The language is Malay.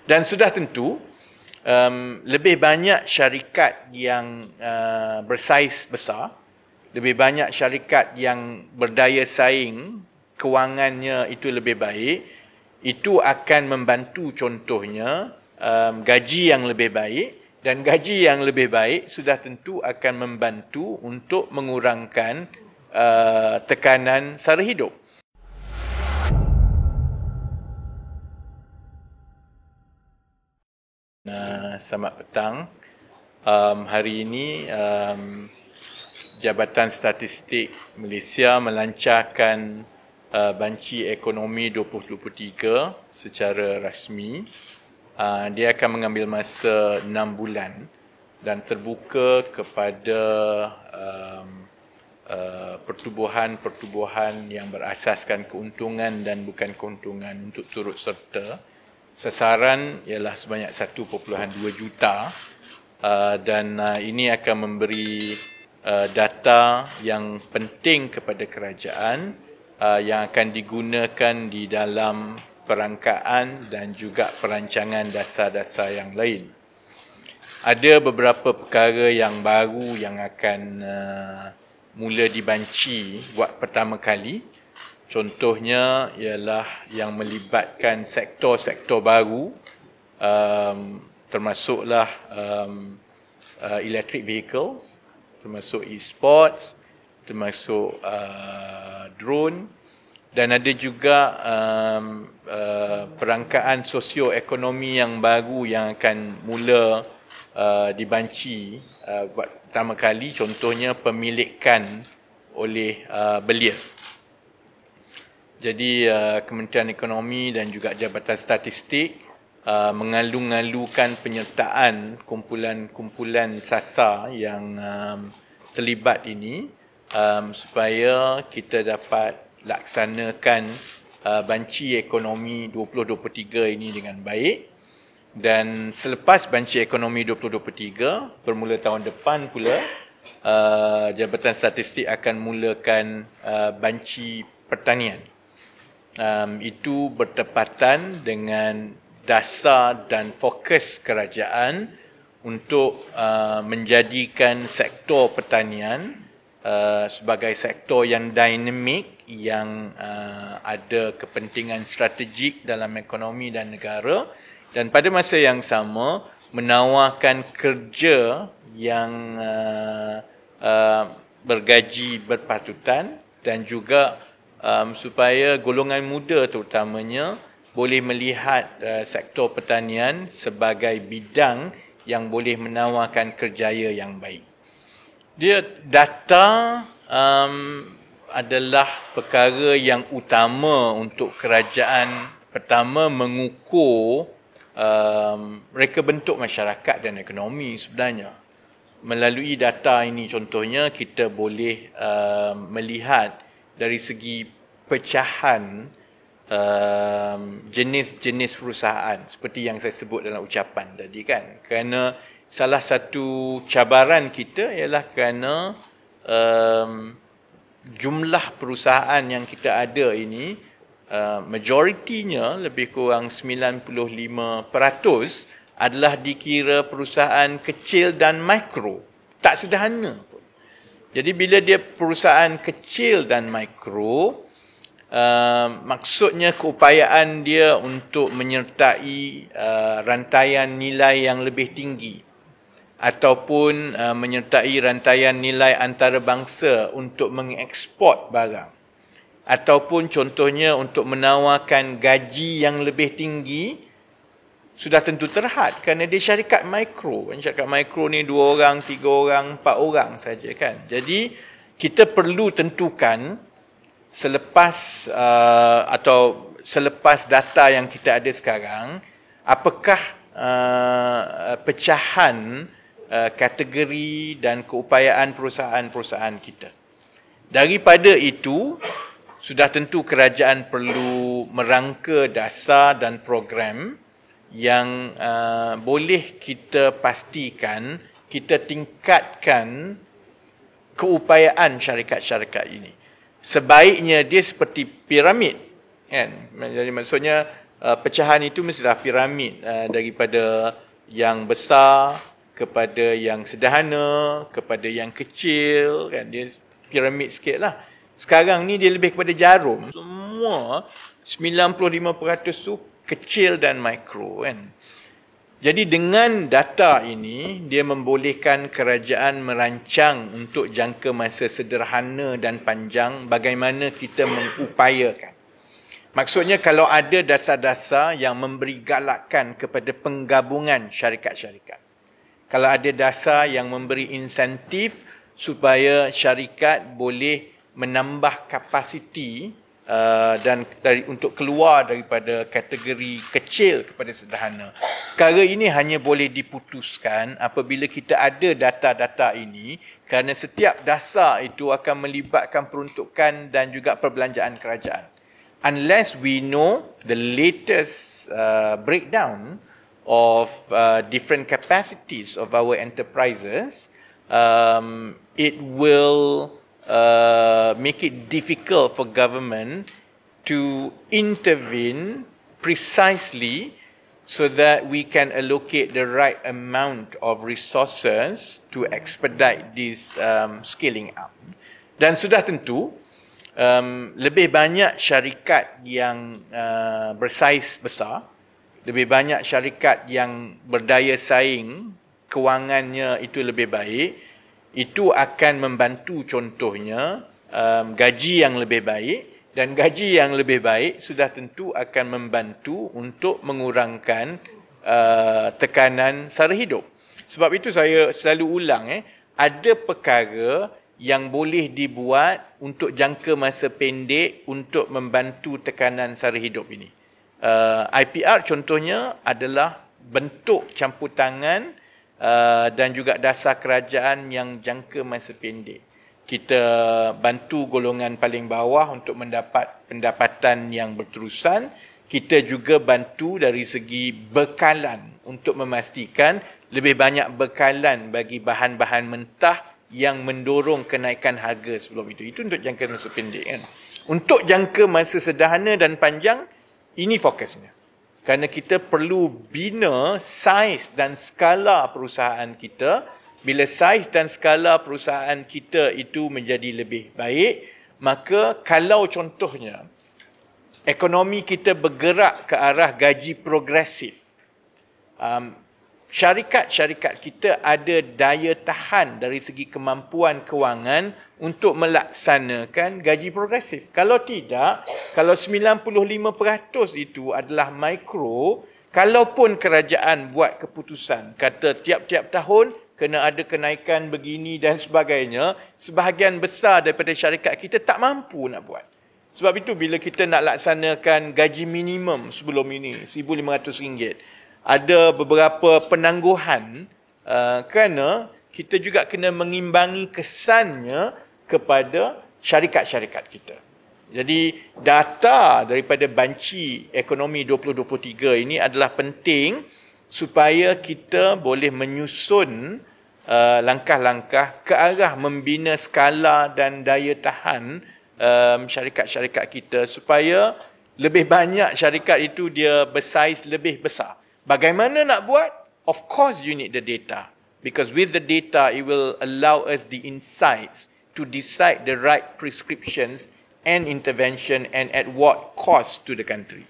Dan sudah tentu lebih banyak syarikat yang bersaiz besar, lebih banyak syarikat yang berdaya saing, kewangannya itu lebih baik, itu akan membantu contohnya gaji yang lebih baik, dan gaji yang lebih baik sudah tentu akan membantu untuk mengurangkan tekanan sara hidup. Selamat petang. Hari ini Jabatan Statistik Malaysia melancarkan Banci Ekonomi 2023 secara rasmi. Dia akan mengambil masa 6 bulan dan terbuka kepada pertubuhan-pertubuhan yang berasaskan keuntungan dan bukan keuntungan untuk turut serta. Sasaran ialah sebanyak 1.2 juta dan ini akan memberi data yang penting kepada kerajaan yang akan digunakan di dalam perangkaan dan juga perancangan dasar-dasar yang lain. Ada beberapa perkara yang baru yang akan mula dibanci buat pertama kali. Contohnya ialah yang melibatkan sektor-sektor baru, termasuklah electric vehicles, termasuk e-sports, termasuk drone, dan ada juga perangkaan sosioekonomi yang baru yang akan mula dibanci buat pertama kali, contohnya pemilikan oleh belia. Jadi Kementerian Ekonomi dan juga Jabatan Statistik mengalu-ngalukan penyertaan kumpulan-kumpulan sasar yang terlibat ini supaya kita dapat laksanakan Banci Ekonomi 2023 ini dengan baik. Dan selepas Banci Ekonomi 2023, bermula tahun depan pula, Jabatan Statistik akan mulakan Banci Pertanian. Itu bertepatan dengan dasar dan fokus kerajaan untuk menjadikan sektor pertanian sebagai sektor yang dinamik, yang ada kepentingan strategik dalam ekonomi dan negara, dan pada masa yang sama menawarkan kerja yang bergaji berpatutan dan juga supaya golongan muda terutamanya boleh melihat sektor pertanian sebagai bidang yang boleh menawarkan kerjaya yang baik. Data adalah perkara yang utama untuk kerajaan. Pertama, mengukur reka bentuk masyarakat dan ekonomi sebenarnya. Melalui data ini contohnya kita boleh melihat dari segi pecahan jenis-jenis perusahaan seperti yang saya sebut dalam ucapan tadi kan. Kerana salah satu cabaran kita ialah kerana jumlah perusahaan yang kita ada ini majoritinya lebih kurang 95% adalah dikira perusahaan kecil dan mikro. Tak sederhana. Jadi bila dia perusahaan kecil dan mikro, maksudnya keupayaan dia untuk menyertai rantaian nilai yang lebih tinggi ataupun menyertai rantaian nilai antarabangsa untuk mengeksport barang, ataupun contohnya untuk menawarkan gaji yang lebih tinggi, sudah tentu terhad kerana dia syarikat mikro. Syarikat mikro ni 2 orang, 3 orang, 4 orang saja kan. Jadi kita perlu tentukan selepas data yang kita ada sekarang, apakah pecahan kategori dan keupayaan perusahaan-perusahaan kita. Daripada itu, sudah tentu kerajaan perlu merangka dasar dan program yang boleh kita pastikan kita tingkatkan keupayaan syarikat-syarikat ini. Sebaiknya dia seperti piramid, kan? Jadi maksudnya pecahan itu mestilah piramid, daripada yang besar kepada yang sederhana, kepada yang kecil, kan, dia piramid sikit lah. Sekarang ni dia lebih kepada jarum. Semua 95% tu kecil dan mikro, kan. Jadi dengan data ini, dia membolehkan kerajaan merancang untuk jangka masa sederhana dan panjang bagaimana kita mengupayakan. Maksudnya kalau ada dasar-dasar yang memberi galakan kepada penggabungan syarikat-syarikat. Kalau ada dasar yang memberi insentif supaya syarikat boleh menambah kapasiti dan untuk keluar daripada kategori kecil kepada sederhana. Perkara ini hanya boleh diputuskan apabila kita ada data-data ini, kerana setiap dasar itu akan melibatkan peruntukan dan juga perbelanjaan kerajaan. Unless we know the latest breakdown of different capacities of our enterprises, it will make it difficult for government to intervene precisely so that we can allocate the right amount of resources to expedite this scaling up. Dan sudah tentu, lebih banyak syarikat yang bersaiz besar, lebih banyak syarikat yang berdaya saing, kewangannya itu lebih baik, itu akan membantu contohnya gaji yang lebih baik, dan gaji yang lebih baik sudah tentu akan membantu untuk mengurangkan tekanan sara hidup. Sebab itu saya selalu ulang, ada perkara yang boleh dibuat untuk jangka masa pendek untuk membantu tekanan sara hidup ini. IPR contohnya adalah bentuk campur tangan dan juga dasar kerajaan yang jangka masa pendek. Kita bantu golongan paling bawah untuk mendapat pendapatan yang berterusan. Kita juga bantu dari segi bekalan untuk memastikan lebih banyak bekalan bagi bahan-bahan mentah yang mendorong kenaikan harga sebelum itu. Itu untuk jangka masa pendek, kan. Untuk jangka masa sederhana dan panjang, ini fokusnya. Kerana kita perlu bina saiz dan skala perusahaan kita. Bila saiz dan skala perusahaan kita itu menjadi lebih baik, maka kalau contohnya ekonomi kita bergerak ke arah gaji progresif, syarikat-syarikat kita ada daya tahan dari segi kemampuan kewangan untuk melaksanakan gaji progresif. Kalau tidak, kalau 95% itu adalah mikro, kalaupun kerajaan buat keputusan, kata tiap-tiap tahun kena ada kenaikan begini dan sebagainya, sebahagian besar daripada syarikat kita tak mampu nak buat. Sebab itu bila kita nak laksanakan gaji minimum sebelum ini, RM1,500, ada beberapa penangguhan kerana kita juga kena mengimbangi kesannya kepada syarikat-syarikat kita. Jadi data daripada banci ekonomi 2023 ini adalah penting supaya kita boleh menyusun langkah-langkah ke arah membina skala dan daya tahan syarikat-syarikat kita supaya lebih banyak syarikat itu dia bersaiz lebih besar. Bagaimana nak buat? Of course you need the data. Because with the data, it will allow us the insights to decide the right prescriptions and intervention and at what cost to the country.